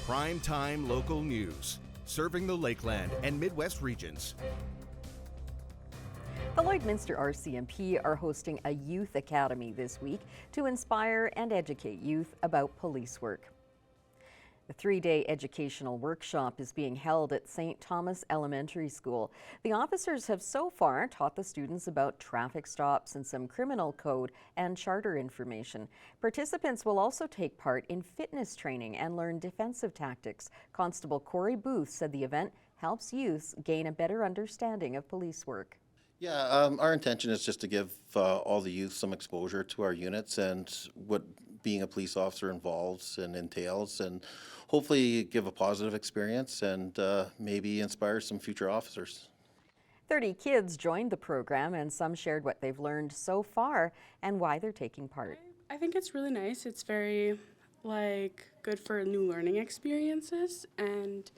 Primetime local news, serving the Lakeland and Midwest regions. The Lloydminster RCMP are hosting a youth academy this week to inspire and educate youth about police work. The three-day educational workshop is being held at St. Thomas Elementary School. The officers have so far taught the students about traffic stops and some criminal code and charter information. Participants will also take part in fitness training and learn defensive tactics. Constable Corey Booth said the event helps youths gain a better understanding of police work. Yeah, our intention is just to give all the youth some exposure to our units and what being a police officer involves and entails, and hopefully give a positive experience and maybe inspire some future officers. 30 kids joined the program, and some shared what they've learned so far and why they're taking part. I think it's really nice. It's very good for new learning experiences and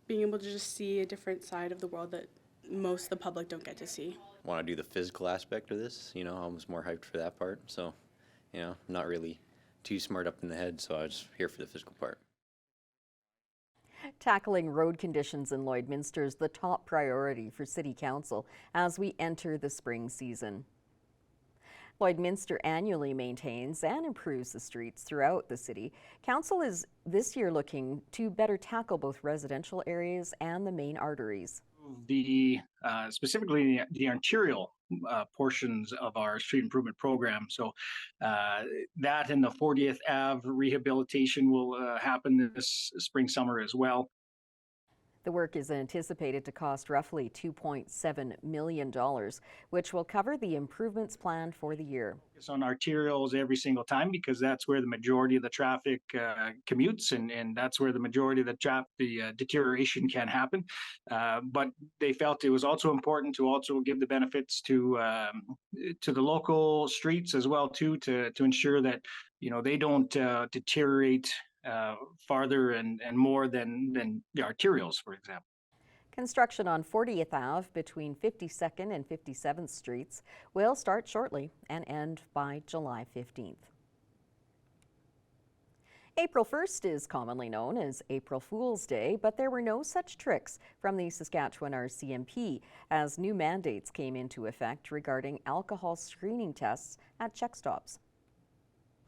being able to just see a different side of the world that most of the public don't get to see. Want to do the physical aspect of this, I was more hyped for that part, so not really too smart up in the head, so I was here for the physical part. Tackling road conditions in Lloydminster is the top priority for City Council as we enter the spring season. Lloydminster annually maintains and improves the streets throughout the city. Council is this year looking to better tackle both residential areas and the main arteries. Specifically the arterial portions of our street improvement program. So that and the 40th Ave rehabilitation will happen this spring, summer as well. The work is anticipated to cost roughly $2.7 million, which will cover the improvements planned for the year. Focus on arterials every single time because that's where the majority of the traffic commutes, and that's where the majority of the deterioration can happen. But they felt it was also important to also give the benefits to the local streets as well too, to ensure that they don't deteriorate farther and more than the arterials, for example. Construction on 40th Ave between 52nd and 57th Streets will start shortly and end by July 15th. April 1st is commonly known as April Fool's Day, but there were no such tricks from the Saskatchewan RCMP as new mandates came into effect regarding alcohol screening tests at check stops.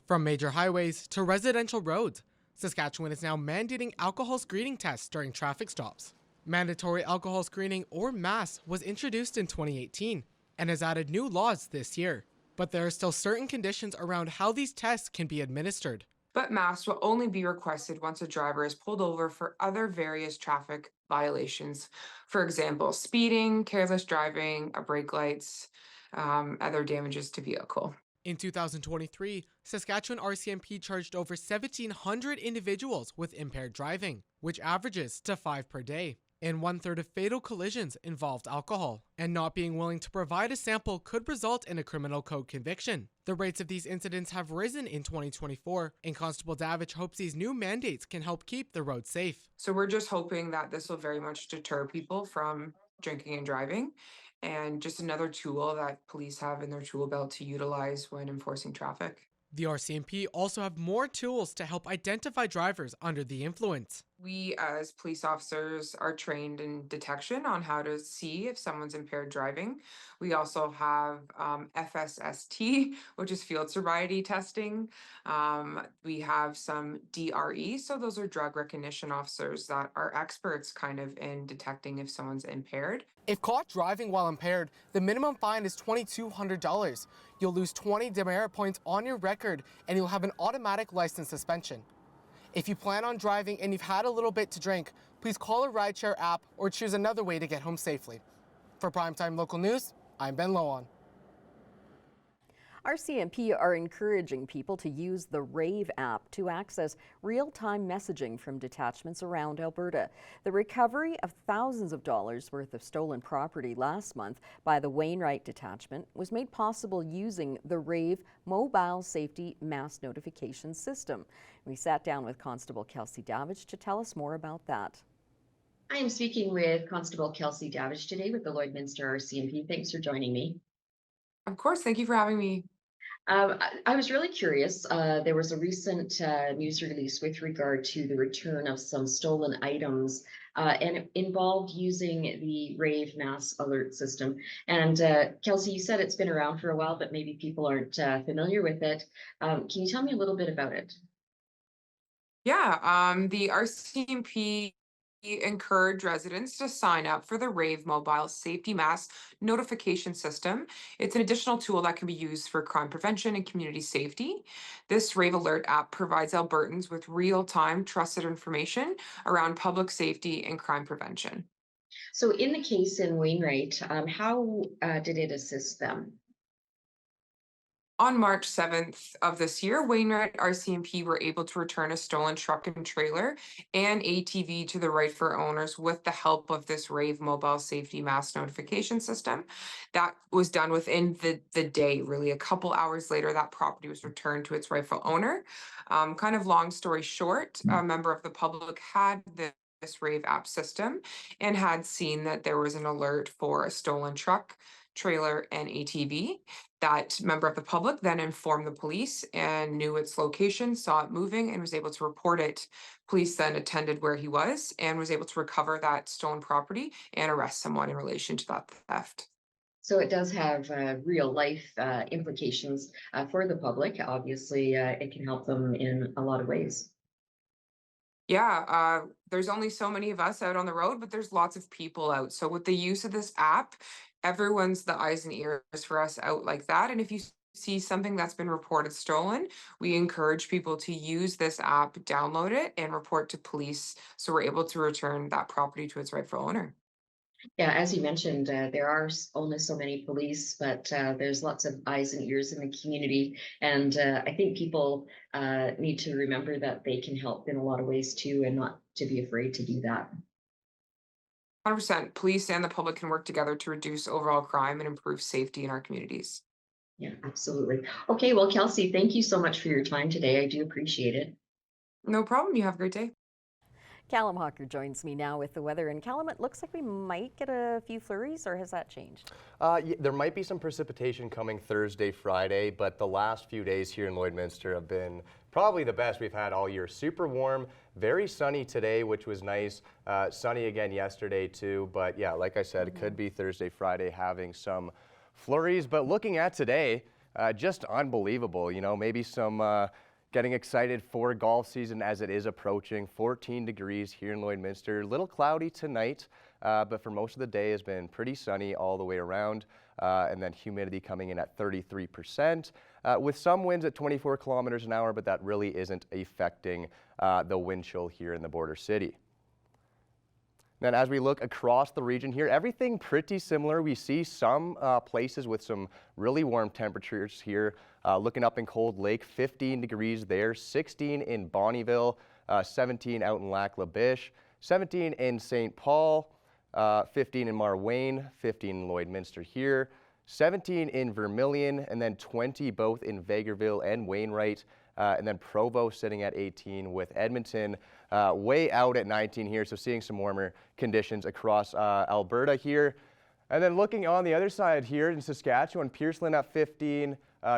From major highways to residential roads, Saskatchewan is now mandating alcohol screening tests during traffic stops. Mandatory alcohol screening, or MAS, was introduced in 2018 and has added new laws this year. But there are still certain conditions around how these tests can be administered. But MAS will only be requested once a driver is pulled over for other various traffic violations. For example, speeding, careless driving, brake lights, other damages to vehicle. In 2023, Saskatchewan RCMP charged over 1,700 individuals with impaired driving, which averages to 5 per day. And 1/3 of fatal collisions involved alcohol. And not being willing to provide a sample could result in a criminal code conviction. The rates of these incidents have risen in 2024, and Constable Davidge hopes these new mandates can help keep the roads safe. So we're just hoping that this will very much deter people from drinking and driving, and just another tool that police have in their tool belt to utilize when enforcing traffic. The RCMP also have more tools to help identify drivers under the influence. We as police officers are trained in detection on how to see if someone's impaired driving. We also have FSST, which is field sobriety testing. We have some DRE, so those are drug recognition officers that are experts kind of in detecting if someone's impaired. If caught driving while impaired, the minimum fine is $2,200. You'll lose 20 demerit points on your record, and you'll have an automatic license suspension. If you plan on driving and you've had a little bit to drink, please call a rideshare app or choose another way to get home safely. For Primetime Local News, I'm Ben Lowan. RCMP are encouraging people to use the Rave app to access real-time messaging from detachments around Alberta. The recovery of thousands of dollars worth of stolen property last month by the Wainwright detachment was made possible using the Rave mobile safety mass notification system. We sat down with Constable Kelsey Davidge to tell us more about that. I am speaking with Constable Kelsey Davidge today with the Lloydminster RCMP. Thanks for joining me. Of course, thank you for having me. I was really curious. There was a recent news release with regard to the return of some stolen items, and it involved using the Rave mass alert system. And Kelsey, you said it's been around for a while, but maybe people aren't familiar with it. Can you tell me a little bit about it? Yeah, the RCMP encourage residents to sign up for the Rave Mobile Safety Mass Notification System. It's an additional tool that can be used for crime prevention and community safety. This Rave Alert app provides Albertans with real-time trusted information around public safety and crime prevention. So, in the case in Wainwright, how did it assist them? On March 7th of this year, Wainwright RCMP were able to return a stolen truck and trailer and ATV to the rightful owners with the help of this Rave mobile safety mass notification system. That was done within the day, really. A couple hours later, that property was returned to its rightful owner. Kind of long story short, a member of the public had this Rave app system and had seen that there was an alert for a stolen truck, trailer, and ATV. That member of the public then informed the police and knew its location, saw it moving, and was able to report it. Police then attended where he was and was able to recover that stolen property and arrest someone in relation to that theft. So it does have real life implications for the public. Obviously, it can help them in a lot of ways. Yeah, there's only so many of us out on the road, but there's lots of people out. So with the use of this app, everyone's the eyes and ears for us out like that. And if you see something that's been reported stolen, we encourage people to use this app, download it, and report to police so we're able to return that property to its rightful owner. Yeah, as you mentioned, there are only so many police, but there's lots of eyes and ears in the community. And I think people need to remember that they can help in a lot of ways too, and not to be afraid to do that. 100%. Police and the public can work together to reduce overall crime and improve safety in our communities. Yeah, absolutely. Okay, well, Kelsey, thank you so much for your time today. I do appreciate it. No problem. You have a great day. Callum Hawker joins me now with the weather. And Callum, it looks like we might get a few flurries, or has that changed? There might be some precipitation coming Thursday, Friday, but the last few days here in Lloydminster have been probably the best we've had all year. Super warm, very sunny today, which was nice. Sunny again yesterday too, but yeah, like I said, it could be Thursday, Friday having some flurries. But looking at today, just unbelievable. You know, maybe some getting excited for golf season as it is approaching. 14 degrees here in Lloydminster. A little cloudy tonight, but for most of the day has been pretty sunny all the way around. And then humidity coming in at 33%, with some winds at 24 kilometers an hour, but that really isn't affecting the wind chill here in the border city. Then as we look across the region here, everything pretty similar. We see some places with some really warm temperatures here. Looking up in Cold Lake, 15 degrees there, 16 in Bonnyville, 17 out in Lac La Biche, 17 in St. Paul, 15 in Marwayne, 15 in Lloydminster here, 17 in Vermilion, and then 20 both in Vegreville and Wainwright. And then Provo sitting at 18 with Edmonton way out at 19 here. So seeing some warmer conditions across Alberta here. And then looking on the other side here in Saskatchewan, Pierceland at 15,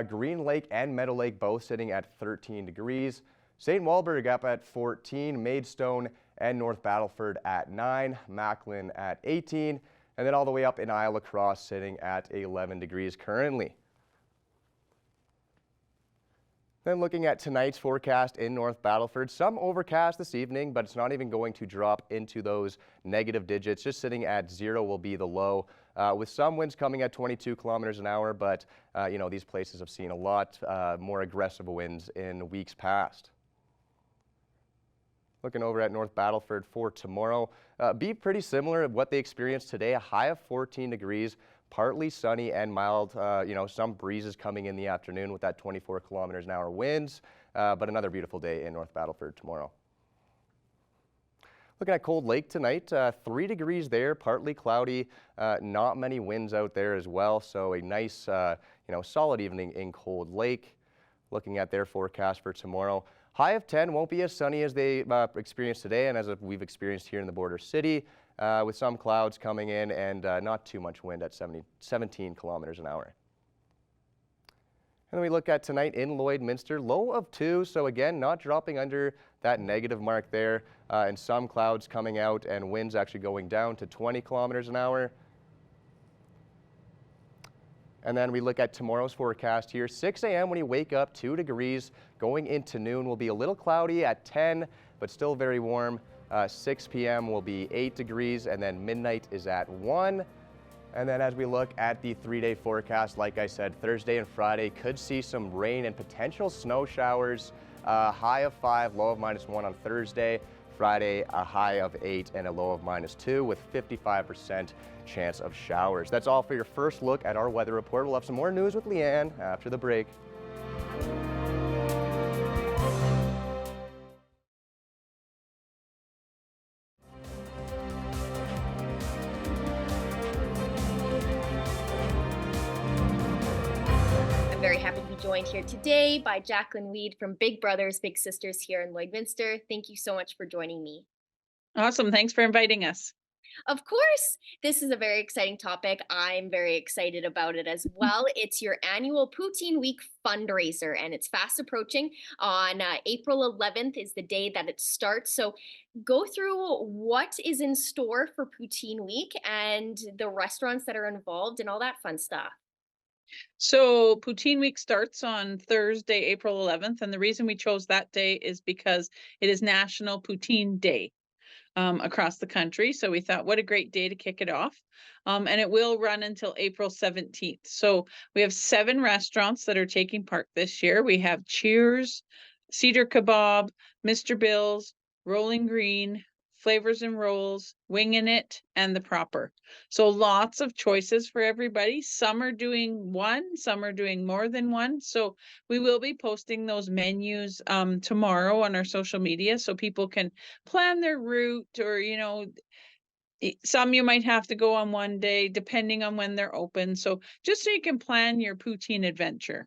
Green Lake and Meadow Lake both sitting at 13 degrees. St. Walburg up at 14, Maidstone and North Battleford at 9, Macklin at 18, and then all the way up in Isle La Crosse sitting at 11 degrees currently. Then looking at tonight's forecast in North Battleford, some overcast this evening, but it's not even going to drop into those negative digits. Just sitting at 0 will be the low, with some winds coming at 22 kilometers an hour, but you know, these places have seen a lot more aggressive winds in weeks past. Looking over at North Battleford for tomorrow, be pretty similar to what they experienced today, a high of 14 degrees. Partly sunny and mild, you know, some breezes coming in the afternoon with that 24 kilometers an hour winds, but another beautiful day in North Battleford tomorrow. Looking at Cold Lake tonight, 3 degrees there, partly cloudy, not many winds out there as well, so a nice, you know, solid evening in Cold Lake. Looking at their forecast for tomorrow, high of 10, won't be as sunny as they experienced today and as we've experienced here in the border city. With some clouds coming in and not too much wind at 17 kilometers an hour. And then we look at tonight in Lloydminster, low of 2, so again, not dropping under that negative mark there, and some clouds coming out and winds actually going down to 20 kilometers an hour. And then we look at tomorrow's forecast here. 6 a.m. when you wake up, 2 degrees. Going into noon will be a little cloudy at 10, but still very warm. 6 p.m. will be 8 degrees, and then midnight is at 1. And then as we look at the 3-day forecast, like I said, Thursday and Friday could see some rain and potential snow showers. High of 5, low of -1 on Thursday. Friday, a high of 8 and a low of -2 with 55% chance of showers. That's all for your first look at our weather report. We'll have some more news with Leanne after the break. Very happy to be joined here today by Jacqueline Weed from Big Brothers Big Sisters here in Lloydminster. Thank you so much for joining me. Awesome. Thanks for inviting us. Of course, this is a very exciting topic. I'm very excited about it as well. It's your annual Poutine Week fundraiser, and it's fast approaching. On April 11th is the day that it starts. So go through what is in store for Poutine Week and the restaurants that are involved and all that fun stuff. So Poutine Week starts on Thursday, April 11th. And the reason we chose that day is because it is National Poutine Day across the country. So we thought, what a great day to kick it off. And it will run until April 17th. So we have 7 restaurants that are taking part this year. We have Cheers, Cedar Kebab, Mr. Bill's, Rolling Green, Flavors and Rolls, Wingin' It, and The Proper. So lots of choices for everybody. Some are doing one, some are doing more than one. So we will be posting those menus tomorrow on our social media so people can plan their route, or, some you might have to go on one day depending on when they're open. So just so you can plan your poutine adventure.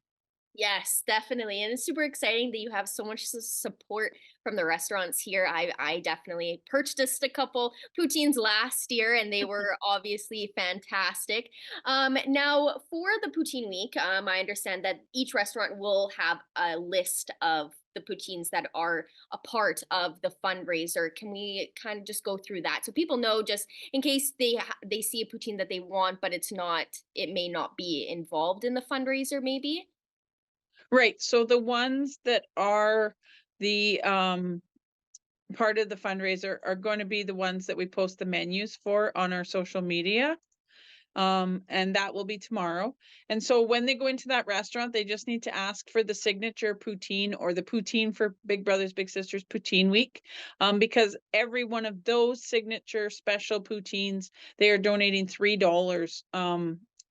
Yes, definitely. And it's super exciting that you have so much support from the restaurants here. I definitely purchased a couple poutines last year and they were obviously fantastic. Now, for the Poutine Week, I understand that each restaurant will have a list of the poutines that are a part of the fundraiser. Can we kind of just go through that so people know, just in case they see a poutine that they want, but it may not be involved in the fundraiser maybe? Right. So the ones that are the part of the fundraiser are going to be the ones that we post the menus for on our social media. And that will be tomorrow. And so when they go into that restaurant, they just need to ask for the signature poutine or the poutine for Big Brothers Big Sisters Poutine Week, because every one of those signature special poutines, they are donating $3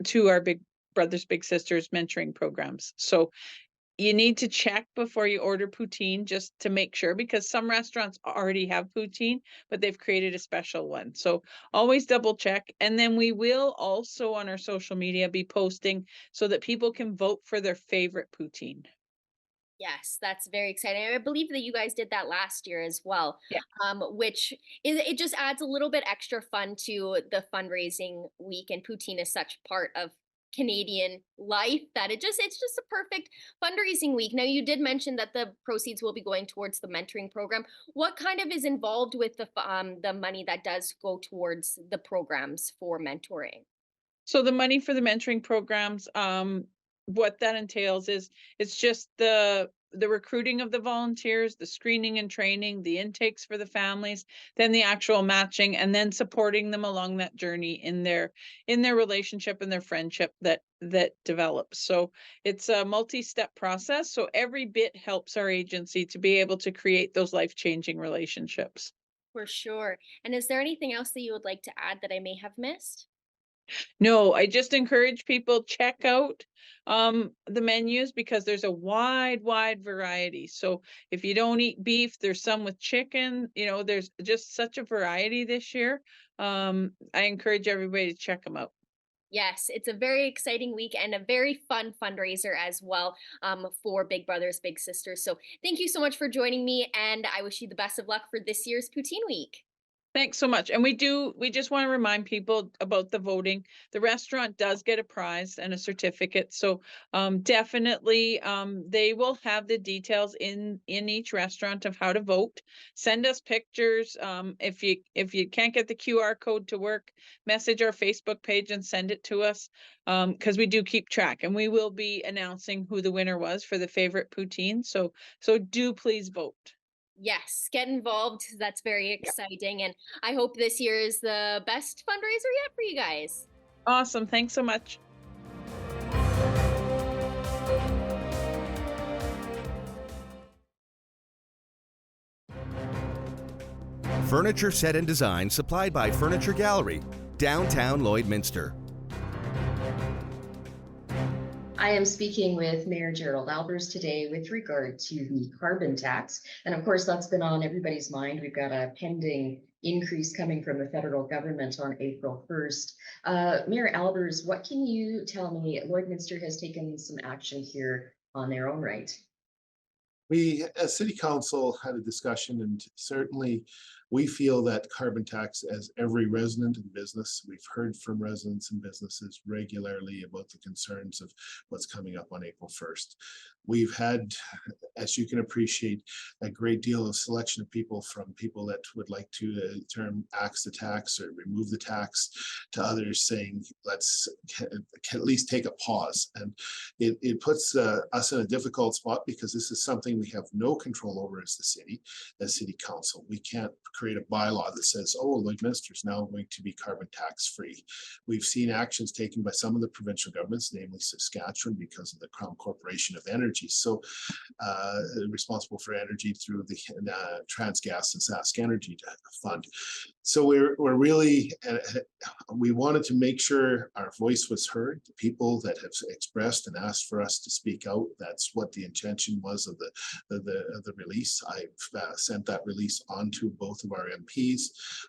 to our Big Brothers Big Sisters mentoring programs. So you need to check before you order poutine just to make sure, because some restaurants already have poutine, but they've created a special one. So always double check. And then we will also on our social media be posting so that people can vote for their favorite poutine. Yes, that's very exciting. I believe that you guys did that last year as well, Yeah. which it just adds a little bit extra fun to the fundraising week. And poutine is such part of Canadian life that it's just a perfect fundraising week. Now, you did mention that the proceeds will be going towards the mentoring program. What kind of is involved with the money that does go towards the programs for mentoring? So the money for the mentoring programs, what that entails is it's just the recruiting of the volunteers, the screening and training, the intakes for the families, then the actual matching, and then supporting them along that journey in their relationship and their friendship that develops. So it's a multi-step process. So every bit helps our agency to be able to create those life-changing relationships. For sure. And is there anything else that you would like to add that I may have missed? No, I just encourage people check out the menus because there's a wide variety. So if you don't eat beef, there's some with chicken, there's just such a variety this year. I encourage everybody to check them out. Yes, it's a very exciting week and a very fun fundraiser as well, for Big Brothers Big Sisters. So thank you so much for joining me, and I wish you the best of luck for this year's Poutine Week. Thanks so much. And we just want to remind people about the voting. The restaurant does get a prize and a certificate. So definitely they will have the details in each restaurant of how to vote. Send us pictures. If you can't get the QR code to work, message our Facebook page and send it to us, because we do keep track, and we will be announcing who the winner was for the favorite poutine. So do please vote. Yes, get involved. That's very exciting. And I hope this year is the best fundraiser yet for you guys. Awesome. Thanks so much. Furniture set and design supplied by Furniture Gallery, downtown Lloydminster. I am speaking with Mayor Gerald Albers today with regard to the carbon tax. And of course, that's been on everybody's mind. We've got a pending increase coming from the federal government on April 1st. Mayor Albers, what can you tell me? Lloydminster has taken some action here on their own right. We, as City Council, had a discussion, and certainly we feel that carbon tax, as every resident and business, we've heard from residents and businesses regularly about the concerns of what's coming up on April 1st. We've had, as you can appreciate, a great deal of selection of people, from people that would like to term axe the tax or remove the tax, to others saying, let's at least take a pause. And it puts us in a difficult spot, because this is something we have no control over as the city, as City Council. We can't create a bylaw that says, oh, Lloydminster is now going to be carbon tax free. We've seen actions taken by some of the provincial governments, namely Saskatchewan, because of the Crown Corporation of Energy, so responsible for energy through the Transgas and Sask Energy Fund. So we're really, we wanted to make sure our voice was heard. The people that have expressed and asked for us to speak out, that's what the intention was of the release. I've sent that release on to both of our MPs,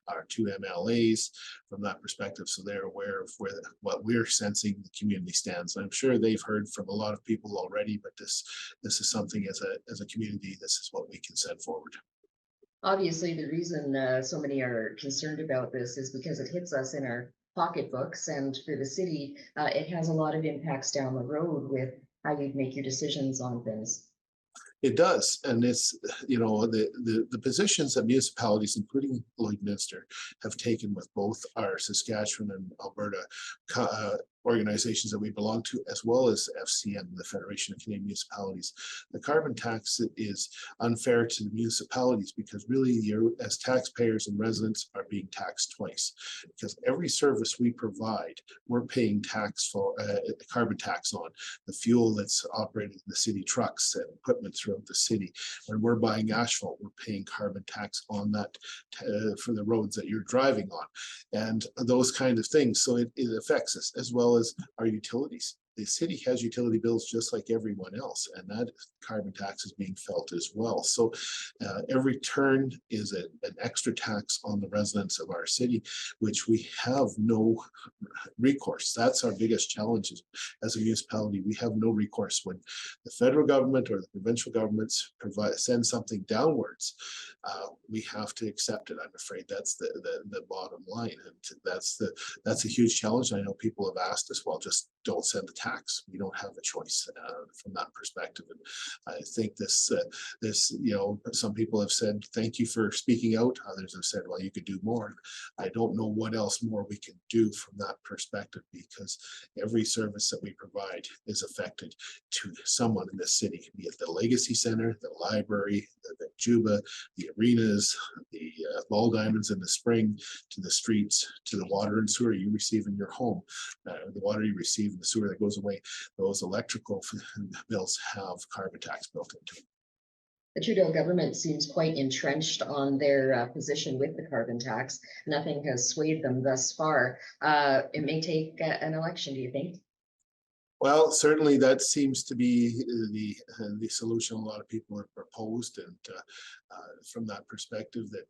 our two MLAs, from that perspective, so they're aware of what we're sensing the community stands. I'm sure they've heard from a lot of people already, but this is something as a community, this is what we can send forward. Obviously, the reason so many are concerned about this is because it hits us in our pocketbooks, and for the city, it has a lot of impacts down the road with how you make your decisions on things. It does, and it's, you know, the positions that municipalities, including Lloydminster, have taken with both our Saskatchewan and Alberta organizations that we belong to, as well as FCM, the Federation of Canadian Municipalities. The carbon tax is unfair to the municipalities, because really, you as taxpayers and residents are being taxed twice, because every service we provide, we're paying tax for carbon tax on the fuel that's operating in the city trucks and equipment throughout the city. When we're buying asphalt, we're paying carbon tax on that for the roads that you're driving on, and those kind of things. So it affects us, as well as our utilities. The city has utility bills just like everyone else, and that carbon tax is being felt as well. So every turn is an extra tax on the residents of our city, which we have no recourse. That's our biggest challenge as a municipality. We have no recourse when the federal government or the provincial governments send something downwards. We have to accept it. I'm afraid that's the bottom line, and that's a huge challenge. I know people have asked us, well, just don't send the tax. We don't have a choice from that perspective. And I think this, you know, some people have said, thank you for speaking out. Others have said, well, you could do more. I don't know what else more we can do from that perspective, because every service that we provide is affected to someone in this city, be it the Legacy Center, the library, the Juba, the arenas, the ball diamonds in the spring, to the streets, to the water and sewer you receive in your home, the water you receive in the sewer that goes away. Those electrical bills have carbon tax built into them. The Trudeau government seems quite entrenched on their position with the carbon tax. Nothing has swayed them thus far. It may take an election, do you think? Well, certainly that seems to be the solution a lot of people have proposed, and from that perspective, that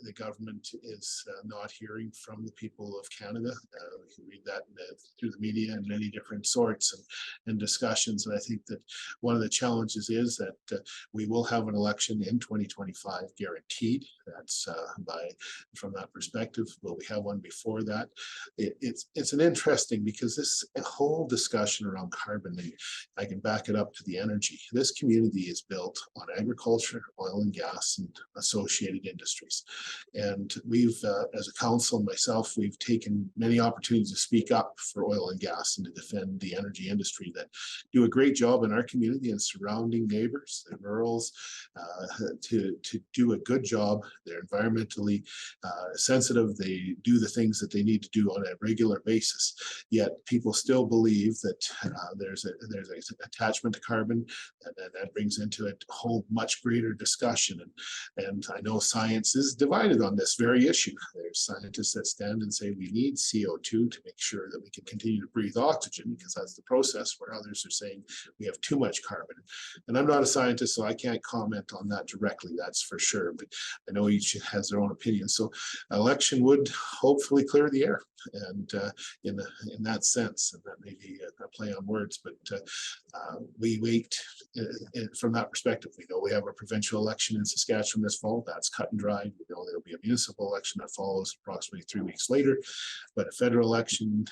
the government is not hearing from the people of Canada. We can read that through the media in many different sorts and discussions. And I think that one of the challenges is that we will have an election in 2025 guaranteed. That's from that perspective. Will we have one before that? It's an interesting, because this whole discussion around carbon, I can back it up to the energy. This community is built on agriculture, oil and gas, and associated industries. And we've, as a council, myself, we've taken many opportunities to speak up for oil and gas and to defend the energy industry that do a great job in our community and surrounding neighbors, the rurals, to do a good job. They're environmentally sensitive. They do the things that they need to do on a regular basis. Yet people still believe that there's an attachment to carbon, and that brings into it a whole much greater discussion. And I know science is divided on this very issue. There's scientists that stand and say we need CO2 to make sure that we can continue to breathe oxygen, because that's the process, where others are saying we have too much carbon. And I'm not a scientist, so I can't comment on that directly, that's for sure. But I know each has their own opinion. So an election would hopefully clear the air, and in that sense, and that may be a play on words, but we wait from that perspective. We know we have a provincial election in Saskatchewan this fall. That's cut and dried. We know there'll be a municipal election that follows approximately 3 weeks later, but a federal election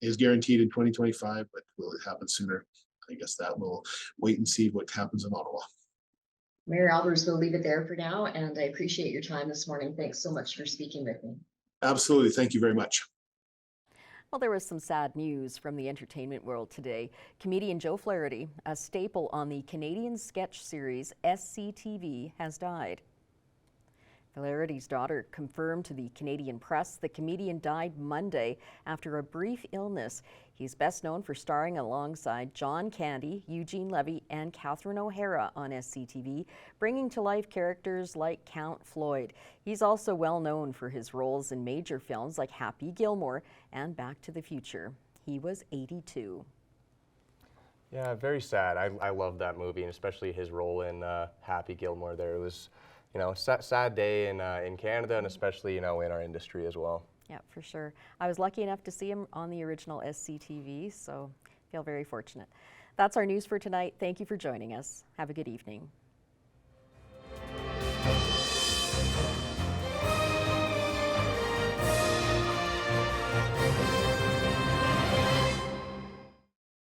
is guaranteed in 2025. But will it happen sooner? I guess that we'll wait and see what happens in Ottawa. Mayor Albers, we'll leave it there for now, and I appreciate your time this morning. Thanks so much for speaking with me. Absolutely. Thank you very much. Well, there was some sad news from the entertainment world today. Comedian Joe Flaherty, a staple on the Canadian sketch series SCTV, has died. Flaherty's daughter confirmed to the Canadian press the comedian died Monday after a brief illness. He's best known for starring alongside John Candy, Eugene Levy, and Catherine O'Hara on SCTV, bringing to life characters like Count Floyd. He's also well known for his roles in major films like Happy Gilmore and Back to the Future. He was 82. Yeah, very sad. I love that movie, and especially his role in Happy Gilmore there. It was, you know, sad day in Canada, and especially, you know, in our industry as well. Yeah, for sure. I was lucky enough to see him on the original SCTV, so feel very fortunate. That's our news for tonight. Thank you for joining us. Have a good evening.